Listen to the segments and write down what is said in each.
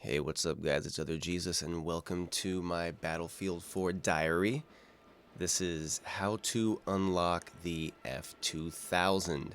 Hey, what's up guys, it's Other Jesus and welcome to my Battlefield 4 diary. This is how to unlock the F2000.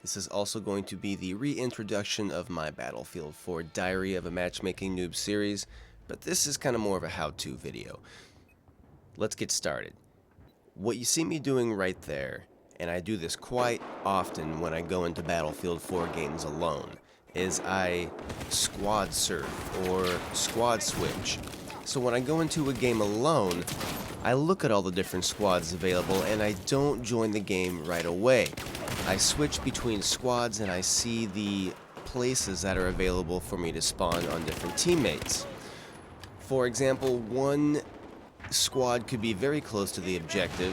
This is also going to be the reintroduction of my Battlefield 4 Diary of a Matchmaking Noob series, but this is kind of more of a how-to video. Let's get started. What you see me doing right there, and I do this quite often when I go into Battlefield 4 games alone, is I squad surf or squad switch. So when I go into a game alone, I look at all the different squads available and I don't join the game right away. I switch between squads and I see the places that are available for me to spawn on different teammates. For example, one squad could be very close to the objective,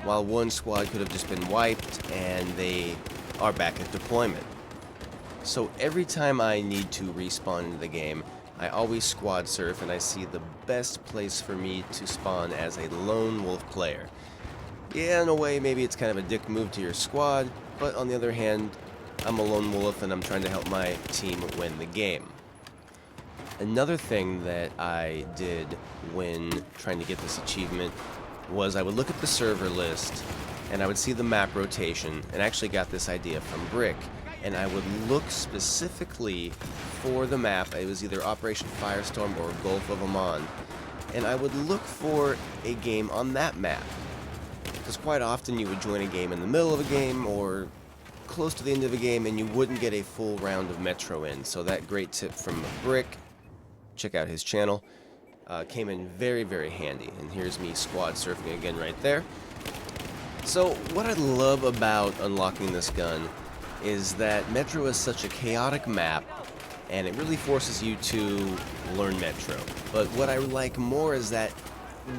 while one squad could have just been wiped and they are back at deployment. So every time I need to respawn into the game, I always squad surf and I see the best place for me to spawn as a lone wolf player. Yeah, in a way, maybe it's kind of a dick move to your squad, but on the other hand, I'm a lone wolf and I'm trying to help my team win the game. Another thing that I did when trying to get this achievement was I would look at the server list and I would see the map rotation, and I actually got this idea from Brick. And I would look specifically for the map. It was either Operation Firestorm or Gulf of Oman, and I would look for a game on that map, because quite often you would join a game in the middle of a game or close to the end of a game and you wouldn't get a full round of Metro in. So that great tip from Brick, check out his channel, came in very, very handy. And here's me squad surfing again right there. So what I love about unlocking this gun is that Metro is such a chaotic map and it really forces you to learn Metro. But what I like more is that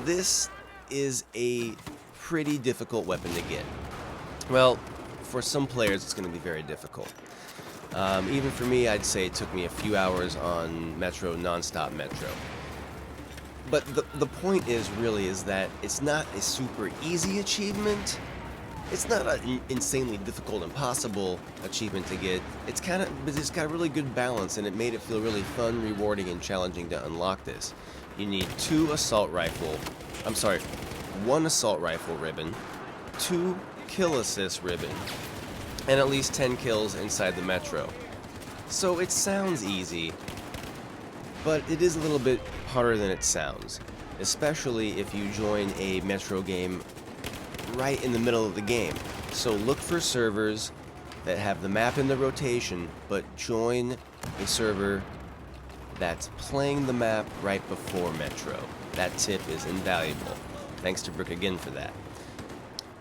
this is a pretty difficult weapon to get. Well, for some players it's going to be very difficult. Even for me, I'd say it took me a few hours on Metro, non-stop Metro. But the point is that it's not a super easy achievement. It's not an insanely difficult, impossible achievement to get. It's got a really good balance, and it made it feel really fun, rewarding, and challenging to unlock this. You need one assault rifle ribbon, 2 kill assist ribbon, and at least 10 kills inside the Metro. So it sounds easy, but it is a little bit harder than it sounds, especially if you join a Metro game right in the middle of the game. So look for servers that have the map in the rotation, but join a server that's playing the map right before Metro. That tip is invaluable. Thanks to Brick again for that.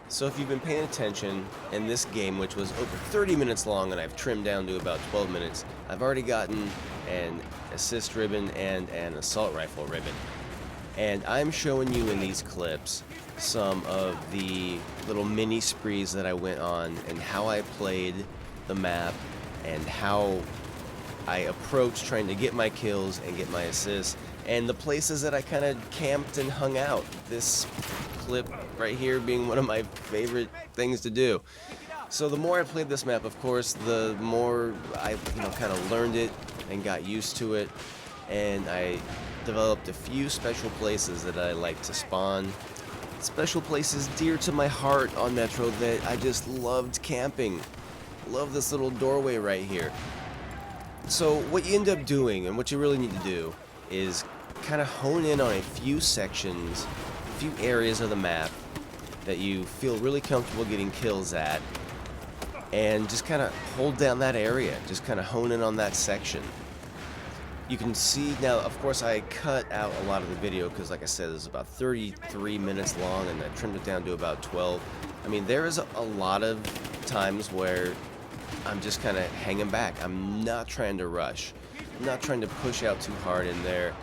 So if you've been paying attention, in this game, which was over 30 minutes long and I've trimmed down to about 12 minutes, I've already gotten an assist ribbon and an assault rifle ribbon. And I'm showing you in these clips some of the little mini sprees that I went on and how I played the map and how I approached trying to get my kills and get my assists, and the places that I kind of camped and hung out. This clip right here being one of my favorite things to do. So the more I played this map, of course, the more I kind of learned it and got used to it, and I developed a few special places that I like to spawn. Special places dear to my heart on Metro that I just loved camping. Love this little doorway right here. So what you end up doing, and what you really need to do, is kind of hone in on a few sections, a few areas of the map that you feel really comfortable getting kills at, and just kind of hold down that area. Just kind of hone in on that section. You can see now, of course, I cut out a lot of the video because, like I said, it's about 33 minutes long and I trimmed it down to about 12. I mean, there is a lot of times where I'm just kind of hanging back. I'm not trying to rush. I'm not trying to push out too hard in there.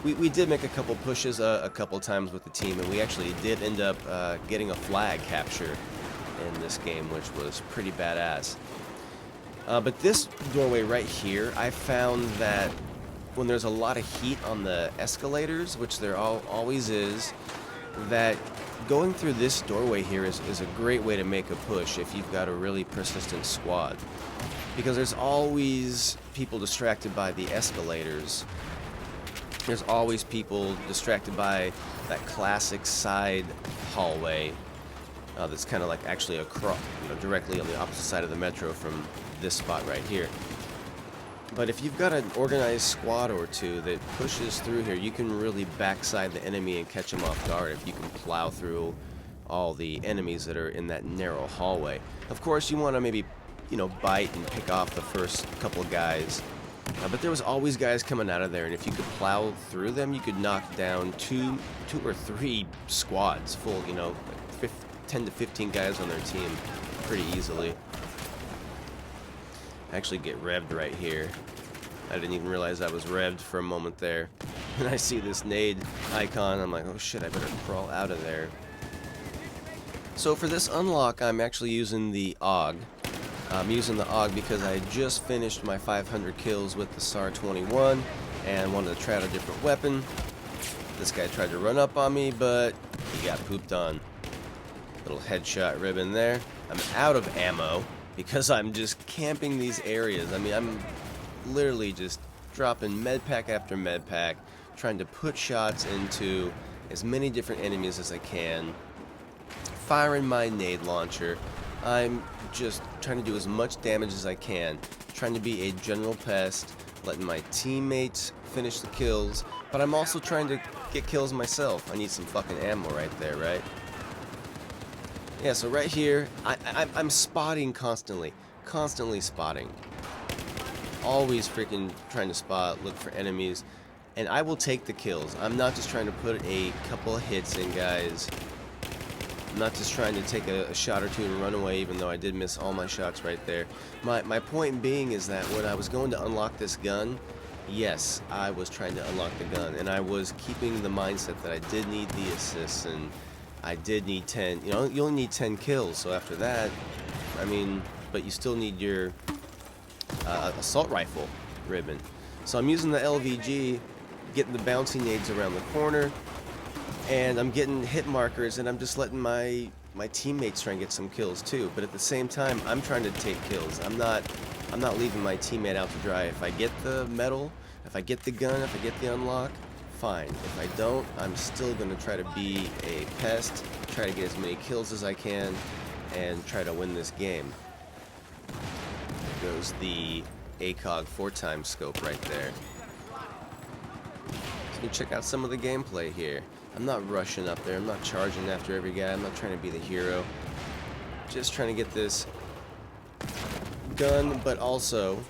We did make a couple pushes a couple times with the team, and we actually did end up getting a flag capture in this game, which was pretty badass. But this doorway right here, I found that when there's a lot of heat on the escalators, which there always is, that going through this doorway here is a great way to make a push if you've got a really persistent squad. because there's always people distracted by the escalators. There's always people distracted by that classic side hallway that's kind of like actually across, directly on the opposite side of the metro from this spot right here. But if you've got an organized squad or two that pushes through here, you can really backside the enemy and catch them off guard if you can plow through all the enemies that are in that narrow hallway. Of course, you want to maybe, bite and pick off the first couple guys. But there was always guys coming out of there, and if you could plow through them, you could knock down two or three squads full, 10 to 15 guys on their team pretty easily. I actually get revved right here. I didn't even realize I was revved for a moment there. And I see this nade icon, I'm like, oh shit, I better crawl out of there. So for this unlock, I'm actually using the AUG. I'm using the AUG because I just finished my 500 kills with the SAR-21 and wanted to try out a different weapon. This guy tried to run up on me, but he got pooped on. Little headshot ribbon there. I'm out of ammo because I'm just camping these areas. I mean, I'm literally just dropping medpack after medpack, trying to put shots into as many different enemies as I can, firing my nade launcher. I'm just trying to do as much damage as I can, trying to be a general pest, letting my teammates finish the kills, but I'm also trying to get kills myself. I need some fucking ammo right there, right? Yeah, so right here, I'm spotting constantly spotting. Always freaking trying to spot, look for enemies, and I will take the kills. I'm not just trying to put a couple of hits in, guys. I'm not just trying to take a shot or two and run away, even though I did miss all my shots right there. My point being is that when I was going to unlock this gun, yes, I was trying to unlock the gun, and I was keeping the mindset that I did need the assists, and I did need 10. You only need 10 kills, so after that, I mean, but you still need your assault rifle ribbon. So I'm using the LVG, getting the bouncy nades around the corner, and I'm getting hit markers, and I'm just letting my teammates try and get some kills too. But at the same time, I'm trying to take kills. I'm not leaving my teammate out to dry. If I get the medal, if I get the gun, if I get the unlock, fine. If I don't, I'm still going to try to be a pest, try to get as many kills as I can, and try to win this game. There goes the ACOG 4x scope right there. So check out some of the gameplay here. I'm not rushing up there. I'm not charging after every guy. I'm not trying to be the hero. Just trying to get this gun, but also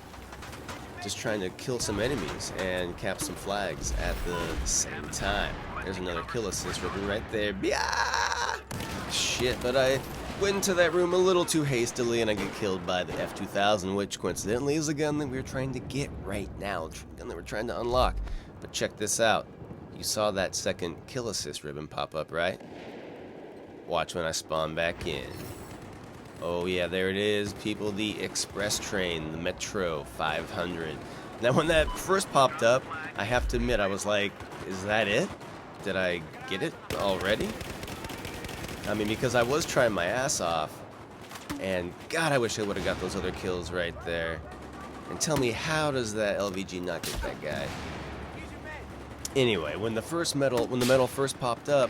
just trying to kill some enemies and cap some flags at the same time. There's another kill assist ribbon right there. Yeah! Shit, but I went into that room a little too hastily and I get killed by the F2000, which coincidentally is a gun that we're trying to get right now. A gun that we're trying to unlock. But check this out. You saw that second kill assist ribbon pop up, right? Watch when I spawn back in. Oh yeah, there it is, people, the express train, the Metro 500. Now when that first popped up, I have to admit, I was like, is that it? Did I get it already? I mean, because I was trying my ass off, and God, I wish I would have got those other kills right there. And tell me, how does that LVG not get that guy? Anyway, when the medal first popped up,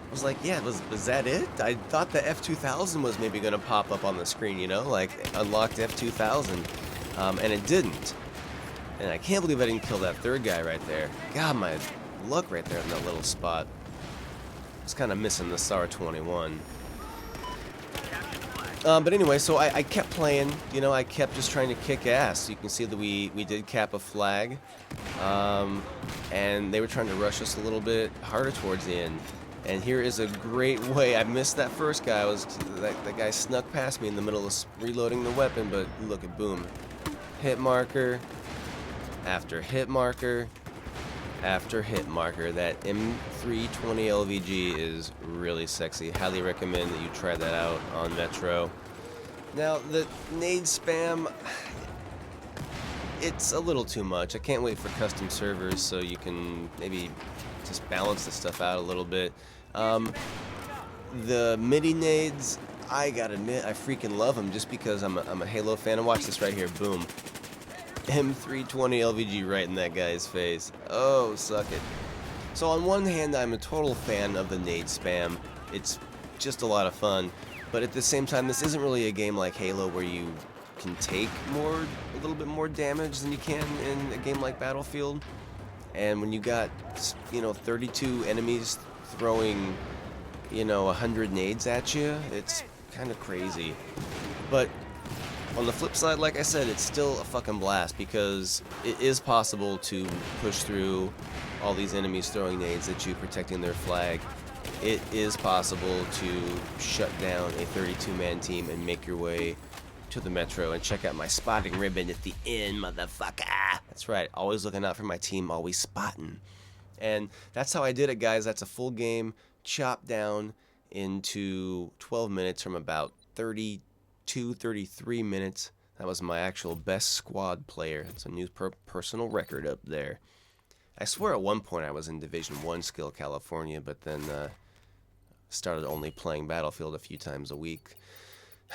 I was like, yeah, was that it? I thought the F2000 was maybe going to pop up on the screen, like unlocked F2000, and it didn't. And I can't believe I didn't kill that third guy right there. God, my luck right there in that little spot. I was kind of missing the SAR-21. But anyway, so I kept playing, I kept just trying to kick ass. You can see that we did cap a flag, and they were trying to rush us a little bit harder towards the end. And here is a great way. I missed that first guy. That guy snuck past me in the middle of reloading the weapon, but look at, boom. Hit marker after hit marker after hit marker. That M320 LVG is really sexy. Highly recommend that you try that out on Metro. Now, the Nade Spam, it's a little too much. I can't wait for custom servers so you can maybe just balance the stuff out a little bit. The MIDI nades, I gotta admit, I freaking love him just because I'm a Halo fan. And watch this right here, boom. M320 LVG right in that guy's face. Oh, suck it. So on one hand, I'm a total fan of the Nade Spam. It's just a lot of fun. But at the same time, this isn't really a game like Halo where you can take a little bit more damage than you can in a game like Battlefield. And when you got, 32 enemies throwing, 100 nades at you, it's kind of crazy. But on the flip side, like I said, it's still a fucking blast because it is possible to push through all these enemies throwing nades at you, protecting their flag. It is possible to shut down a 32-man team and make your way to the metro and check out my spotting ribbon at the end, motherfucker. That's right, always looking out for my team, always spotting. And that's how I did it, guys. That's a full game chopped down into 12 minutes from about 32, 33 minutes. That was my actual best squad player. It's a new personal record up there. I swear at one point I was in Division 1 Skill California, but then started only playing Battlefield a few times a week.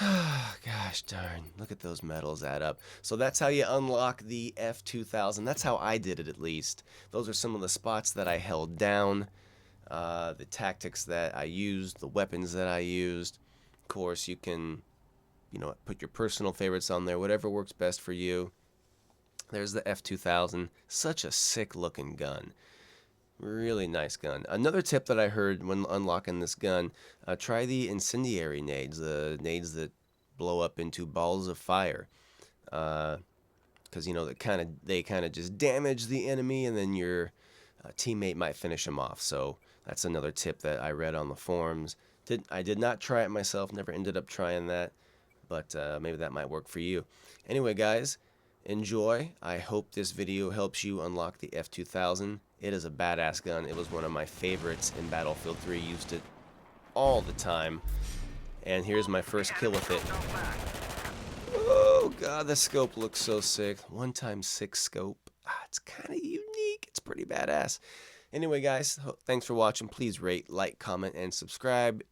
Gosh darn, look at those medals add up. So that's how you unlock the F2000. That's how I did it, at least. Those are some of the spots that I held down, the tactics that I used, the weapons that I used. Of course, you can, put your personal favorites on there, whatever works best for you. There's the F2000. Such a sick looking gun. Really nice gun. Another tip that I heard when unlocking this gun, try the incendiary nades, the nades that blow up into balls of fire. Because, they kind of just damage the enemy, and then your teammate might finish them off. So that's another tip that I read on the forums. I did not try it myself, never ended up trying that, but maybe that might work for you. Anyway, guys, enjoy. I hope this video helps you unlock the F2000. It is a badass gun. It was one of my favorites in Battlefield 3. Used it all the time. And here's my first kill with it. Oh god, the scope looks so sick. 1x6 scope. It's kind of unique. It's pretty badass. Anyway, guys, thanks for watching. Please rate, like, comment, and subscribe.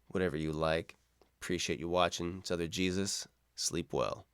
Whatever you like. Appreciate you watching. It's Other Jesus. Sleep well.